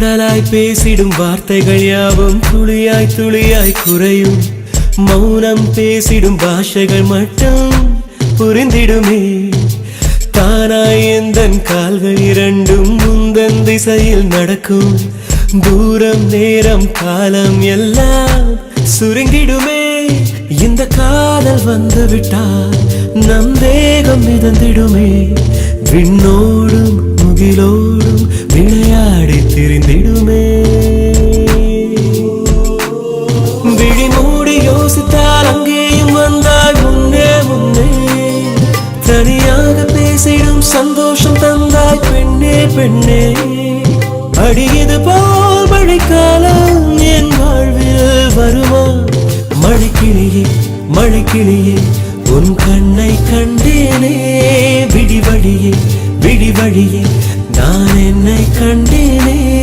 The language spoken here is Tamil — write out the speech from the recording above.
கடலாய் பேசிடும் வார்த்தைகள் யாவும் துளியாய் துளியாய் குறையும். மௌனம் பேசிடும் பாஷைகள் மட்டும் புரிந்திடுமே. தானாய் எந்தன் கால்கள் இரண்டும் முந்தன் திசையில் நடக்கும். தூரம் நேரம் காலம் எல்லாம் சுருங்கிடுமே. இந்த காதல் வந்து விட்டால் நம் தேகம் மிதந்திடுமே. விண்ணோடும் முகிலோடும் விளையாடி திரிந்திடுமே. விழி மூடி யோசித்தால் அங்கேயும் வந்தால் முன்னே முன்னே. தனியாக பேசிடும் சந்தோஷம் தந்தாய் பெண்ணே பெண்ணே. அடியது போல் மழைக்காலம் என் வாழ்வில் வருமா? மழைக்கிளியே மழைக்கிளியே உன் கண்ணை கண்டேனே. விடிவழியே விடிவழியே நான் என்னை கண்டேனே.